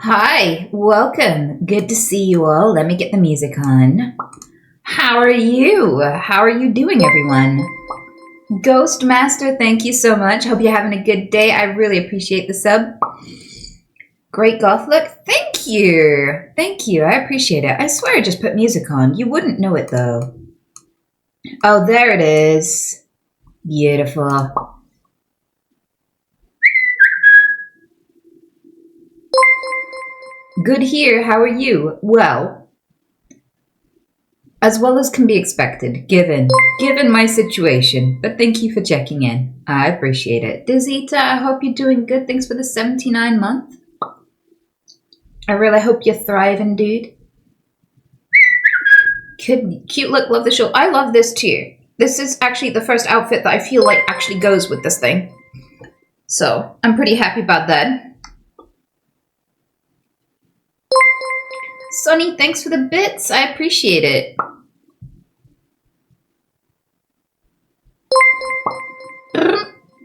Hi, welcome. Good to see you all. Let me get the music on. How are you? How are you doing, everyone? Ghost Master, thank you so much. Hope you're having a good day. I really appreciate the sub. Great goth look. Thank you. Thank you. I appreciate it. I swear I just put music on. You wouldn't know it, though. Oh, there it is. Beautiful. Good here. How are you? Well as can be expected, given my situation. But thank you for checking in. I appreciate it. Dizita, I hope you're doing good. Thanks for the 79 month. I really hope you're thriving, dude. Cute look. Love the show. I love this too. This is actually the first outfit that I feel like actually goes with this thing. So I'm pretty happy about that. Sonny, thanks for the bits. I appreciate it.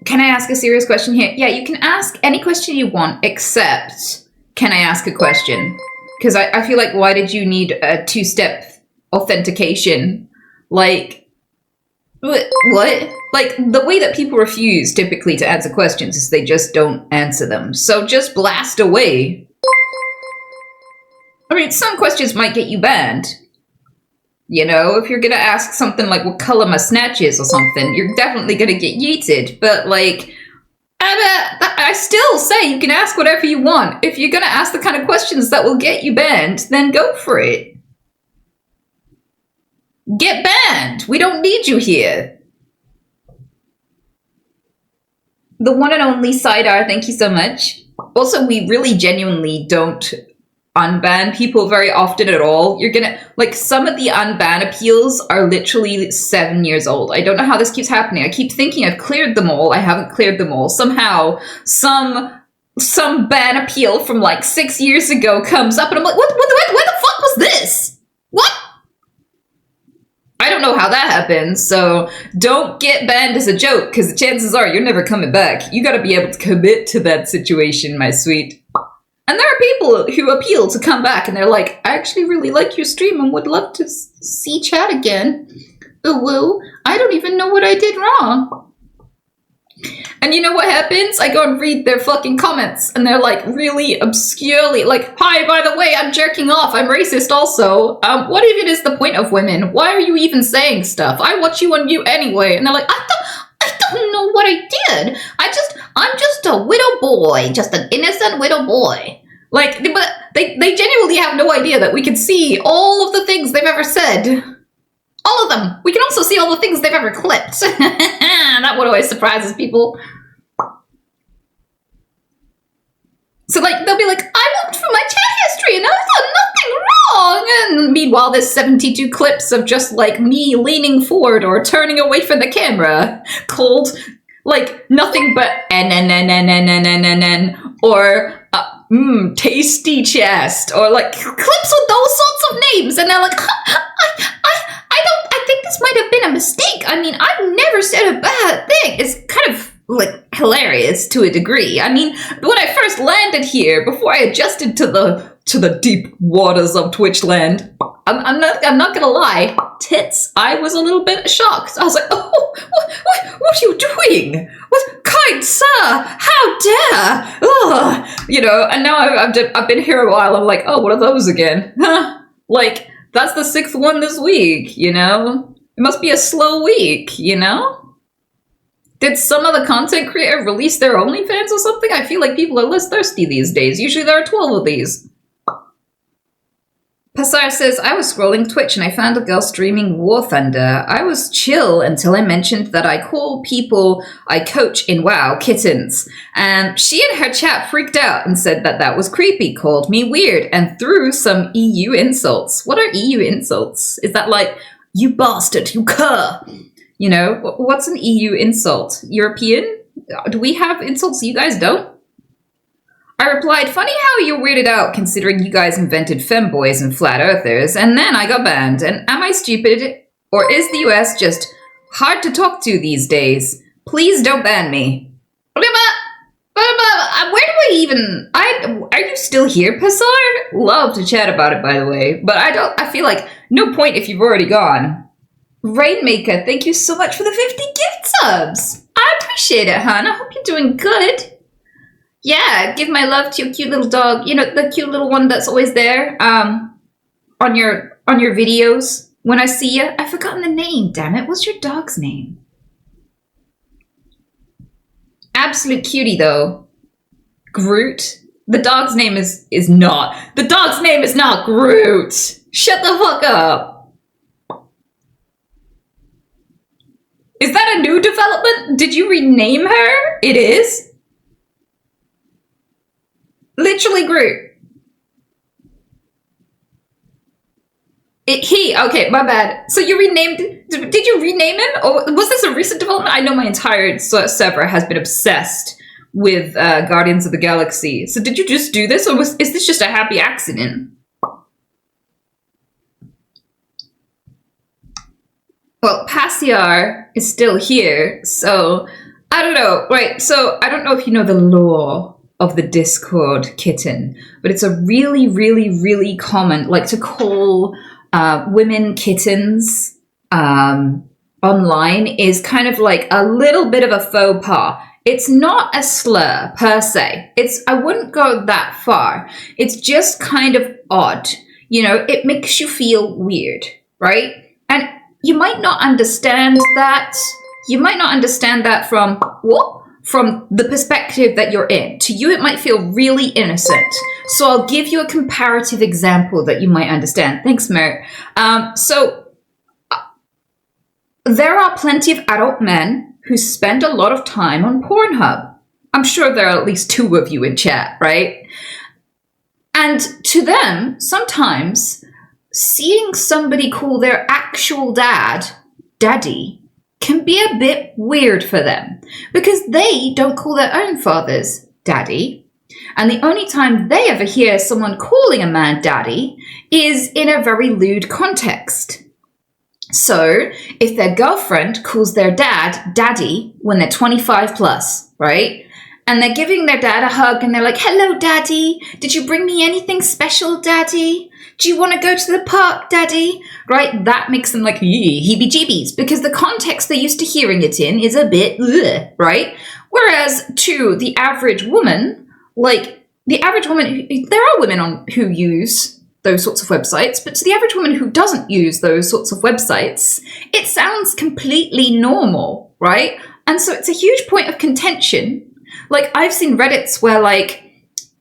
Can I ask a serious question here? Yeah, you can ask any question you want, except, can I ask a question? Because I feel like, why did you need a two-step authentication? Like, what? Like, the way that people refuse typically to answer questions is they just don't answer them. So just blast away. I mean, some questions might get you banned. You know, if you're gonna ask something like what color my snatch is or something, you're definitely gonna get yeeted. But, like, I still say you can ask whatever you want. If you're gonna ask the kind of questions that will get you banned, then go for it. Get banned! We don't need you here. The one and only Sidear, thank you so much. Also, we really genuinely don't unban people very often at all. You're gonna, like, some of the unban appeals are literally 7 years old. I don't know how this keeps happening. I keep thinking I've cleared them all. I haven't cleared them all. Somehow, some ban appeal from like 6 years ago comes up and I'm like, what the fuck was this? What? I don't know how that happens, so don't get banned as a joke, because the chances are you're never coming back. You gotta be able to commit to that situation, my sweet. And there are people who appeal to come back and they're like, I actually really like your stream and would love to see chat again. But woo, I don't even know what I did wrong. And you know what happens? I go and read their fucking comments and they're like really obscurely like, hi, by the way, I'm jerking off. I'm racist also. What even is the point of women? Why are you even saying stuff? I watch you on mute anyway. And they're like, I don't know what I did. I'm just a widow boy, just an innocent widow boy. Like, but they genuinely have no idea that we can see all of the things they've ever said. All of them. We can also see all the things they've ever clipped. That what always surprises people. So, like, they'll be like, I looked through my chat history and I saw nothing wrong. And meanwhile, there's 72 clips of just, like, me leaning forward or turning away from the camera called, like, nothing but n or tasty chest, or, like, clips with those sorts of names. And they're like, I think this might have been a mistake. I mean, I've never said a bad thing. It's kind of, like, hilarious to a degree. I mean, when I first landed here, before I adjusted to the deep waters of Twitch land, I'm not gonna lie, tits, I was a little bit shocked. I was like, oh, what are you doing? What, kind sir, how dare? Ugh. You know, and now I've been here a while, I'm like, oh, what are those again? Huh? Like, that's the 6th one this week, you know? It must be a slow week, you know? Did some other content creator release their OnlyFans or something? I feel like people are less thirsty these days. Usually there are 12 of these. Passar says, I was scrolling Twitch and I found a girl streaming War Thunder. I was chill until I mentioned that I call people I coach in WoW kittens. And she and her chat freaked out and said that was creepy, called me weird, and threw some EU insults. What are EU insults? Is that like, you bastard, you cur? You know, what's an EU insult? European? Do we have insults you guys don't? I replied, funny how you're weirded out considering you guys invented femboys and flat earthers, and then I got banned. And am I stupid? Or is the US just hard to talk to these days? Please don't ban me. Where do are you still here, Passar? Love to chat about it, by the way. But I feel like no point if you've already gone. Rainmaker, thank you so much for the 50 gift subs. I appreciate it, hon. I hope you're doing good. Yeah, give my love to your cute little dog. You know, the cute little one that's always there on your videos when I see you. I've forgotten the name, damn it. What's your dog's name? Absolute cutie, though. Groot. The dog's name is not. The dog's name is not Groot. Shut the fuck up. Is that a new development? Did you rename her? It is? Literally Groot. Okay, my bad. So you renamed, did you rename him? Or was this a recent development? I know my entire server has been obsessed with Guardians of the Galaxy. So did you just do this, or is this just a happy accident? Well, Passiar is still here, so I don't know. Right, so I don't know if you know the lore of the Discord kitten, but it's a really, really, really common, like to call women kittens online is kind of like a little bit of a faux pas. It's not a slur per se. I wouldn't go that far. It's just kind of odd. You know, it makes you feel weird, right? And you might not understand that. You might not understand that from the perspective that you're in. To you, it might feel really innocent. So I'll give you a comparative example that you might understand. Thanks, Mert. There are plenty of adult men who spend a lot of time on Pornhub. I'm sure there are at least 2 of you in chat, right? And to them, sometimes seeing somebody call their actual dad daddy can be a bit weird for them because they don't call their own fathers daddy. And the only time they ever hear someone calling a man daddy is in a very lewd context. So if their girlfriend calls their dad daddy when they're 25 plus, right? And they're giving their dad a hug and they're like, hello, daddy. Did you bring me anything special, daddy? Do you want to go to the park, daddy? Right? That makes them like heebie-jeebies because the context they're used to hearing it in is a bit, right? Whereas to the average woman, there are women who use those sorts of websites, but to the average woman who doesn't use those sorts of websites, it sounds completely normal, right? And so it's a huge point of contention. Like, I've seen Reddits where, like,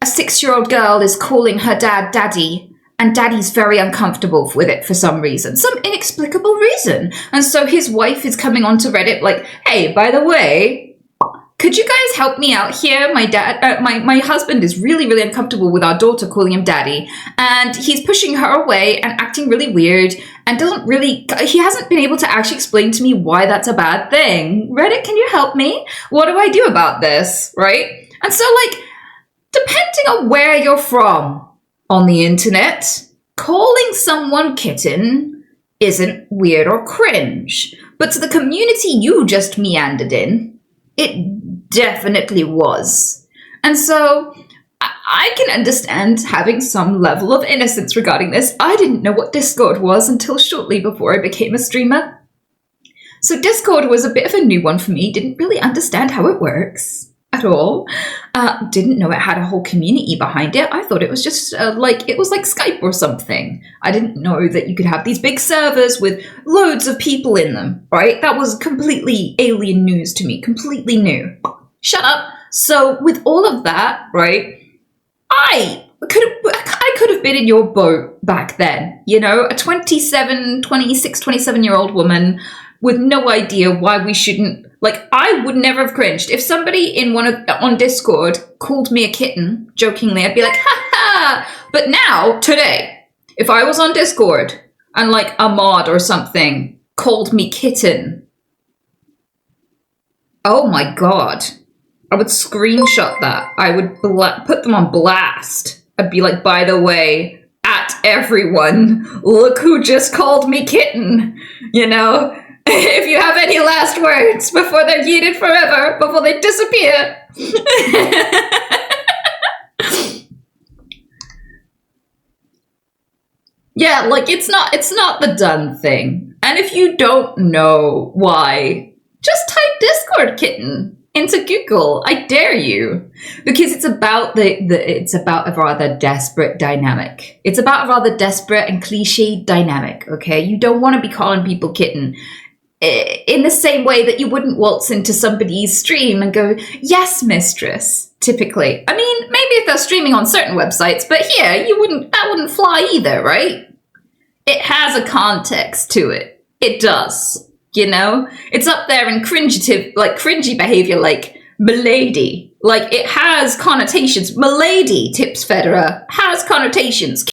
a 6-year-old girl is calling her dad daddy, and daddy's very uncomfortable with it for some reason, some inexplicable reason. And so his wife is coming onto Reddit like, hey, by the way, could you guys help me out here? My husband is really, really uncomfortable with our daughter calling him daddy, and he's pushing her away and acting really weird and he hasn't been able to actually explain to me why that's a bad thing. Reddit, can you help me? What do I do about this? Right? And so, like, depending on where you're from on the internet, calling someone kitten isn't weird or cringe. But to the community you just meandered in, it definitely was. And so I can understand having some level of innocence regarding this. I didn't know what Discord was until shortly before I became a streamer. So Discord was a bit of a new one for me. Didn't really understand how it works at all. Didn't know it had a whole community behind it. I thought it was just like Skype or something. I didn't know that you could have these big servers with loads of people in them, right? That was completely alien news to me, completely new. Shut up. So with all of that, right, I could have been in your boat back then, you know, a 27-year-old woman with no idea why we shouldn't. Like, I would never have cringed. If somebody on Discord called me a kitten, jokingly, I'd be like, ha ha! But now, today, if I was on Discord and, like, a mod or something called me kitten, oh my god. I would screenshot that. I would put them on blast. I'd be like, by the way, at everyone, look who just called me kitten, you know? If you have any last words before they're yeeted forever, before they disappear. Yeah, like it's not the done thing. And if you don't know why, just type Discord kitten into Google. I dare you. Because it's about it's about a rather desperate dynamic. It's about a rather desperate and cliched dynamic, okay? You don't want to be calling people kitten in the same way that you wouldn't waltz into somebody's stream and go, "Yes, mistress," typically. I mean, maybe if they're streaming on certain websites, but here that wouldn't fly either, right? It has a context to it. It does, you know? It's up there in cringy behavior like milady. Like, it has connotations. Milady, Tips Federer, has connotations.